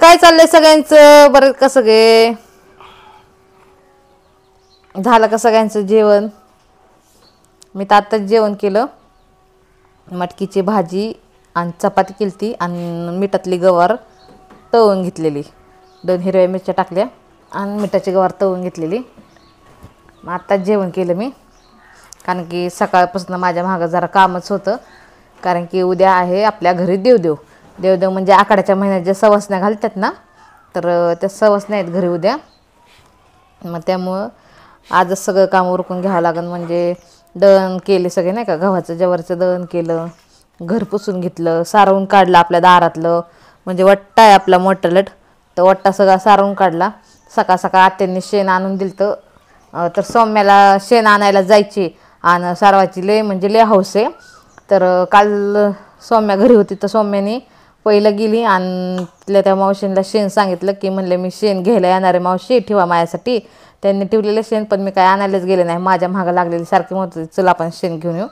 काय चाललंय सगळ्यांचं बरं का? सगळे झालं का सगळ्यांचं जेवण? मी तर आत्ताच जेवण केलं. मटकीची भाजी आणि चपाती केलती आणि मिठातली गवार तळून घेतलेली. 2 हिरव्या मिरच्या टाकल्या आणि मिठाची गवार तळून घेतलेली. मग आत्ताच जेवण केलं मी, कारण की सकाळपासून माझ्या मागं जरा कामच होतं. कारण की उद्या आहे आपल्या घरी देवदेव. देवदेव म्हणजे आखाड्याच्या महिन्यात जे सवासण्या घालतात ना, तर त्या सवासण्या आहेत घरी उद्या. मग त्यामुळं आजच सगळं काम उरकून घ्यावं लागेल. म्हणजे दळण केले सगळे नाही का, गव्हाचं ज्वारीचं दळण केलं, घर पुसून घेतलं, सारवून काढलं आपल्या दारातलं. म्हणजे वट्टा आहे आपला मोठलट, तर वट्टा सगळा सारवून काढला. सकाळ सकाळ आत्यांनी शेण आणून दिलं. तर सौम्याला शेण आणायला जायची आणि सारवायची लय हौस आहे. तर काल सौम्या घरी होती, तर सौम्याने पहिलं गेली आणि तिला त्या मावशींना शेण सांगितलं की म्हणले मी शेण घ्यायला येणार आहे मावशी, ठेवा माझ्यासाठी. त्यांनी ठेवलेलं शेण, पण मी काय आणायलाच गेले नाही. माझ्या मागं लागलेली सारखी म्हणत होती चल आपण शेण घेऊन येऊ,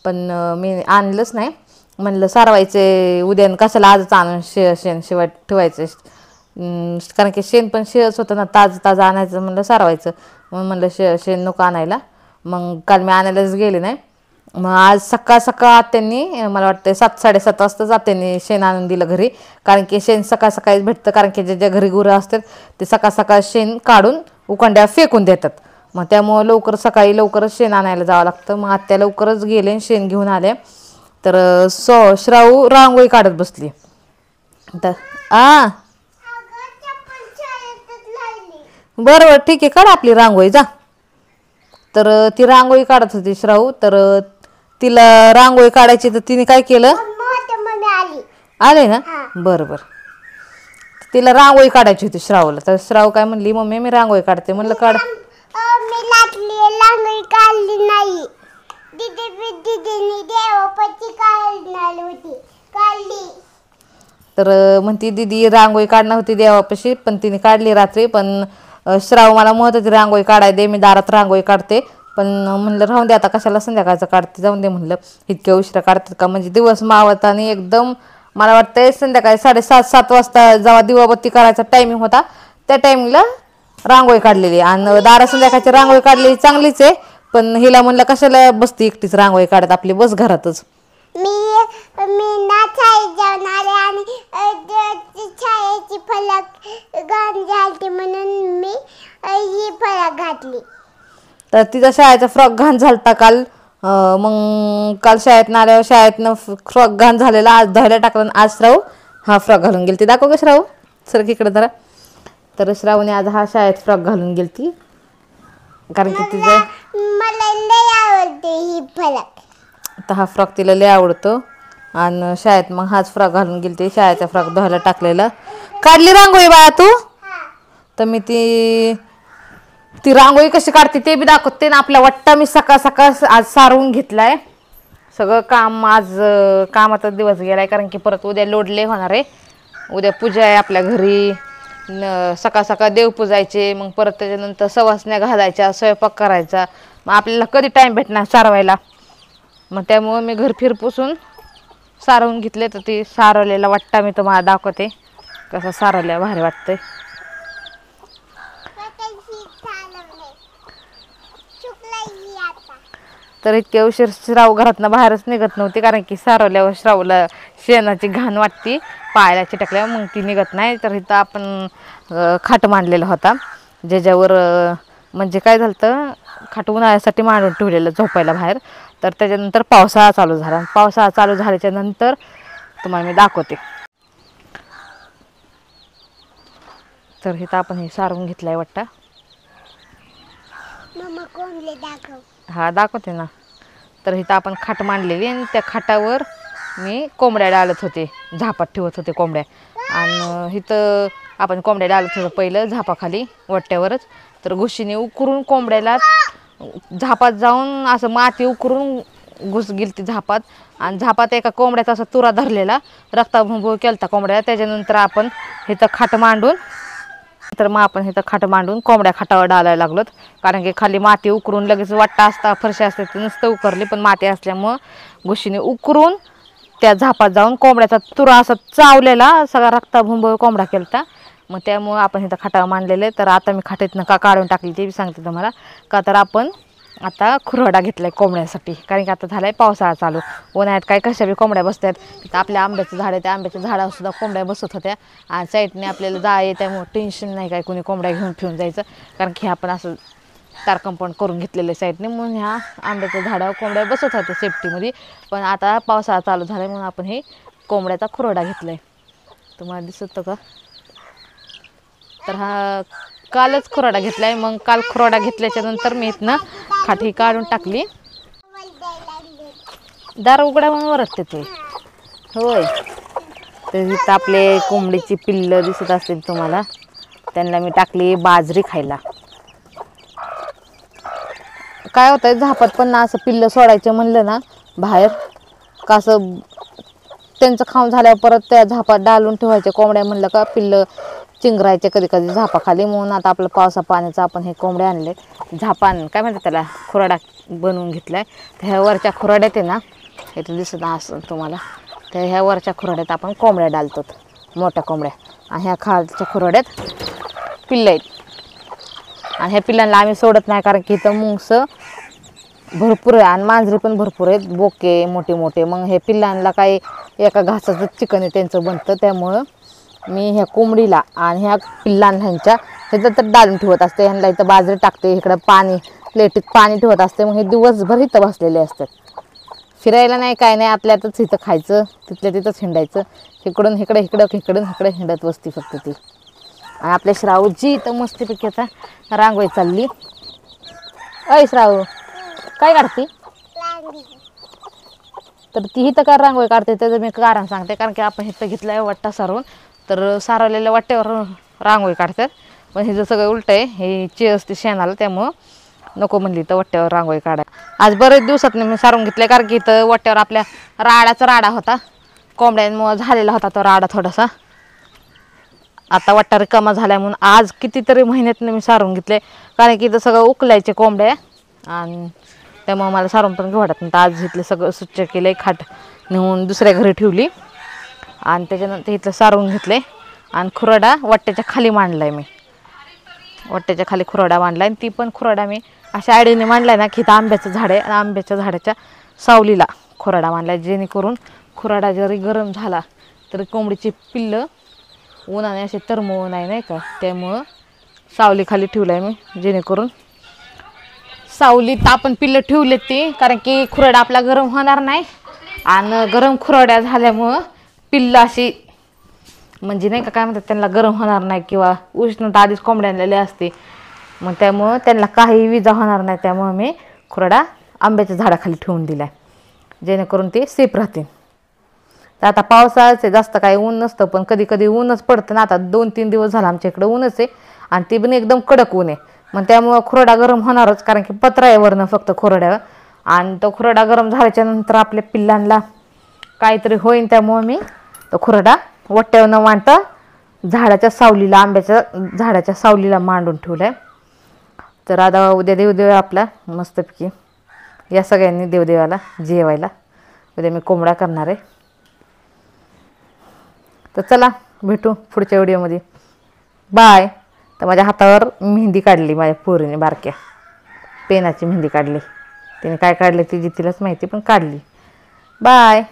पण मी आणलंच नाही. म्हणलं सारवायचे उद्या, कशाला आजच आणून शेण शिवाय ठेवायचं. कारण की शेण पण शेळच होतं ना, ताजं आणायचं म्हणलं सारवायचं. मग म्हणलं शेण नको आणायला. मग काल मी आणायलाच गेले नाही. मग आज सकाळ सकाळ त्यांनी मला वाटतं 7-7:30 वाजताच त्यांनी शेण आणून दिलं घरी. कारण की शेण सकाळ सकाळीच भेटतं, कारण की ज्या घरी गुरं असतात ते सकाळ सकाळ शेण काढून उकांड्या फेकून देतात. मग त्यामुळं सकाळी लवकरच शेण आणायला जावं लागतं. मग आत्या लवकरच गेले, शेण घेऊन आले. तर श्रावू रांगोळी काढत बसली. तर बरं ठीक आहे, काढ आपली रांगोळी जा. तर ती रांगोळी काढत होती श्रावू. तर तिला रांगोळी काढायची, तर तिने काय केलं, आले ना, बरं. तिला रांगोळी काढायची होती श्रावूला. तर श्रावू काय म्हणली, मम्मी मी रांगोळी काढते. म्हणलं काढ. रांगोळी काढली नाही, देवाची काढली. तर म्हणती दीदी रांगोळी काढणार होती देवापाशी, पण तिने काढली रात्री. पण श्रावू मला म्हणत होती रांगोळी काढाय दे, मी दारात रांगोळी काढते. पण म्हणलं राहून दे आता, कशाला संध्याकाळचं काढते, जाऊन दे म्हणलं. इतक्या उशिरा काढतात का, म्हणजे दिवस मावळता आणि एकदम मला वाटतंय संध्याकाळी 7:30 वाजता जेव्हा दिवाबत्ती करायचा टायमिंग होता, त्या टायमिंगला रांगोळी काढलेली. आणि दारा संध्याकाळची रांगोळी काढलेली चांगलीच आहे, पण हिला म्हणलं कशाला बसती एकटीच रांगोळी काढत, आपली बस घरातच. मी ना शाळेत जाऊन आले आणि शाळेची फलक घाण झाली म्हणून मी ही फलक घातली. तर तिचा शाळेचा फ्रॉक घाण झालता काल. मग काल शाळेतनं आल्यावर शाळेतनं फ्रॉक घाण झालेला आज धुवायला टाकला. आज श्रावू हा फ्रॉक घालून गेली. ती दाखव ग श्रावू, सर इकडे जरा. तर श्रावूने आज हा शाळेत फ्रॉक घालून गेली ती, कारण की तिचं मला लय आवडते ही फलक. तर हा फ्रॉक तिला लय आवडतो. आणि शाळेत मग हाच फ्रॉक घालून गेली ती. शाळेचा फ्रॉक धुवायला टाकलेला. काढली रांगोळी बाळा तू? तर मी ती रांगोळी कशी काढते ते बी दाखवते ना. आपला वट्टा मी सकाळ सकाळ आज सारवून घेतलाय. सगळं काम आज कामाचा दिवस गेलाय, कारण की परत उद्या लोडले होणार आहे. उद्या पूजा आहे आपल्या घरी. सकाळ सकाळ देव पूजायचे, मग परत त्याच्यानंतर सवासण्या घालायच्या, स्वयंपाक करायचा. मग आपल्याला कधी टाईम भेटणार सारवायला. मग त्यामुळं मी घर फिरपुसून सारवून घेतले. तर ती सारवलेला वट्टा मी तुम्हाला दाखवते, कसं सारवल्या भारी वाटतंय. तर इतक्या उशीर श्रावू घरातनं बाहेरच निघत नव्हती, कारण की सारवल्यावर श्रावूला शेणाची घाण वाटती, पायाला चिटकल्यावर मग ती निघत नाही. तर इथं आपण खाट मांडलेला होता, ज्याच्यावर म्हणजे काय झालं तर खाट उन्हाळ्यासाठी मांडून ठेवलेलं झोपायला बाहेर. तर त्याच्यानंतर पावसाळा चालू झाला. पावसाळा चालू झाल्याच्या नंतर तुम्हाला मी दाखवते. तर इथं आपण हे सारवून घेतलाय वाटतं. हा दाखवते ना. तर इथं आपण खाट मांडलेली आणि त्या खाटावर मी कोंबड्या डालत होते, झापात ठेवत होते कोंबड्या. आणि इथं आपण कोंबड्या डालत होतो पहिलं झापाखाली वट्ट्यावरच. तर घुशीने उकरून कोंबड्याला झापात जाऊन असं माती उकरून घुस गेली ती झापात. आणि झापात एका कोंबड्याचा असा तुरा धरलेला, रक्ताभुंभूळ केलता कोंबड्या. त्याच्यानंतर आपण इथं खाट मांडून खाट मांडून कोंबड्या खाटावर डालायला लागलोत. कारण की खाली माती उकरून लगेच वाट्टा असता फरशी असते ते नुसतं उकरली, पण माती असल्यामुळं घुशीने उकरून त्या झापात जाऊन कोंबड्याचा तुरा असा चावलेला, सगळा रक्ताभुंबळ कोंबडा केलता. मग त्यामुळं आपण इथं खाटावर मांडलेलं आहे. तर आता मी खाटेतनं का काढून टाकली ते सांगते तुम्हाला. का तर आपण आता खुराडा घेतलाय कोंबड्यासाठी, कारण की आता झालाय पावसाळा चालू. उन्हाळ्यात काय कशा बी कोंबड्या बसतात. तिथं आपल्या आंब्याचं झाड आहे, त्या आंब्याच्या झाडावर सुद्धा कोंबड्या बसत होत्या. आणि साईडने आपल्याला जाळ आहे, त्यामुळे टेन्शन नाही काय कोणी कोंबड्या घेऊन फिरून जायचं. कारण की आपण असं तार कंपाऊंड करून घेतलेलं आहे साईडने, म्हणून ह्या आंब्याच्या झाडावर कोंबड्या बसत होत्या सेफ्टीमध्ये. पण आता पावसाळा चालू झाला म्हणून आपण हे कोंबड्याचा खुराडा घेतला आहे. तुम्हाला दिसतं का? तर हा कालच खुराडा घेतला आहे. मग काल खुराडा घेतल्याच्या नंतर मी इथनं खाठी काढून टाकली. दार उघडा म्हणून वरटते ते. होय, तर इथं आपले कोंबडीची पिल्लं दिसत असतील तुम्हाला. त्यांना मी टाकली बाजरी खायला. काय होतंय झापात पण ना असं पिल्लं सोडायचं म्हणलं ना बाहेर, का असं त्यांचं खाऊन झाल्यावर परत त्या झापात डालून ठेवायचे कोंबड्या, म्हणलं का पिल्लं चिंगरायचे कधी कधी झापाखाली. म्हणून आता आपलं पावसा पाण्याचं आपण हे कोंबडे आणले, झापान काय म्हणतात त्याला, खुराडा बनवून घेतलाय. तर ह्या वरच्या खुराड्यात आहे ना, इथं दिसत असं तुम्हाला, तर ह्या वरच्या खुराड्यात आपण कोंबड्या डालतो, मोठ्या कोंबड्या. आणि ह्या खालच्या खुराड्यात पिल्लं आहेत. आणि ह्या पिल्लांना आम्ही सोडत नाही, कारण की इथं मुंगस भरपूर आहे आणि मांजरी पण भरपूर आहेत, बोके मोठे मोठे. मग हे पिल्लांना काही एका घासाचं चिकन आहे त्यांचं बनतं, त्यामुळं मी ह्या कोंबडीला आणि ह्या पिल्लांना ह्यांच्या ह्याचं तर डालून ठेवत असते. ह्यांना इथं बाजरी टाकते, इकडं पाणी प्लेटीत पाणी ठेवत असते. मग हे दिवसभर इथं बसलेले असतात, फिरायला नाही काय नाही, आपल्यातच इथं खायचं, तिथल्या तिथंच हिंडायचं. इकडून इकडे इकडं इकडून इकडे हिंडत बसती फक्त ती. आणि आपल्या श्रावची इथं मस्तपैकी आता रांगोळी चालली. अय श्राव, काय काढते? तर ती इथं काय रांगोळी काढते त्याचं मी कारण सांगते. कारण की आपण इथं घेतलं आहे वट्टा सारवून, तर सारवलेल्या वाट्यावर रांगोळी काढतात. पण हे जर सगळं उलट आहे, हे चे असते शेणाला, त्यामुळं नको म्हणली तर वट्ट्यावर रांगोळी काढाय. आज बरेच दिवसात मी सारून घेतले, कारण की इथं वट्ट्यावर आपल्या राडाचा राडा होता, कोंबड्यांमुळं झालेला होता तो राडा थोडासा. आता वट्टा रिकामा झाला म्हणून आज कितीतरी महिन्यातनं मी सारून घेतले, कारण की इथं सगळं उकलायचे कोंबड्या आणि त्यामुळे मला सारून पण घेऊ वाटत नाही. तर आज इथलं सगळं स्वच्छ केलं, खाट नेऊन दुसऱ्या घरी ठेवली आणि त्याच्यानंतर इथलं सारून घेतले. आणि खुराडा वट्ट्याच्या खाली मांडला आहे मी, वट्ट्याच्या खाली खुराडा मांडला आहे. आणि ती पण खुराडा मी अशा आडीने मांडला आहे ना, की इथं आंब्याचं झाड आहे आणि आंब्याच्या झाडाच्या सावलीला खुराडा मांडला आहे, जेणेकरून खुराडा जरी गरम झाला तरी कोंबडीची पिल्लं उन्हाने असे तरमवू नाही का, त्यामुळं सावलीखाली ठेवलं आहे मी, जेणेकरून सावलीत आपण पिल्लं ठेवलेत ती, कारण की खुराडा आपला गरम होणार नाही. आणि गरम खुराड्या झाल्यामुळं पिल्लं अशी म्हणजे नाही का काय म्हणतात त्यांना, गरम होणार नाही किंवा उष्णता आधीच कोंबड्यांना असते, मग त्यामुळं त्यांना काही विजा होणार नाही. त्यामुळं मी खुराडा आंब्याच्या झाडाखाली ठेवून दिला आहे, जेणेकरून ते सेफ राहते. तर आता पावसाळ्याचे जास्त काही ऊन नसतं, पण कधी कधी ऊनच पडतं ना. आता 2-3 दिवस झाला आमच्या इकडं ऊनच आहे, आणि ते पण एकदम कडक ऊन आहे. मग त्यामुळं खुराडा गरम होणारच, कारण की पत्रा आहे वरनं फक्त खुराड्यावर. आणि तो खुराडा गरम झाल्याच्या नंतर आपल्या पिल्लांना काहीतरी होईन, त्यामुळं मी तो खुराडा वट्ट्यावर न मांडता झाडाच्या सावलीला, आंब्याच्या झाडाच्या सावलीला मांडून ठेवला आहे. तर आता उद्या देवदेव आपला मस्तपैकी, या सगळ्यांनी देवदेवाला जेवायला. उद्या मी कोंबडा करणार आहे. तर चला भेटू पुढच्या व्हिडिओमध्ये, बाय. तर माझ्या हातावर मेहंदी काढली माझ्या पोरीने, बारक्या पेनाची मेहंदी काढली. तिने काय काढली ती तिलाच माहिती, पण काढली. बाय.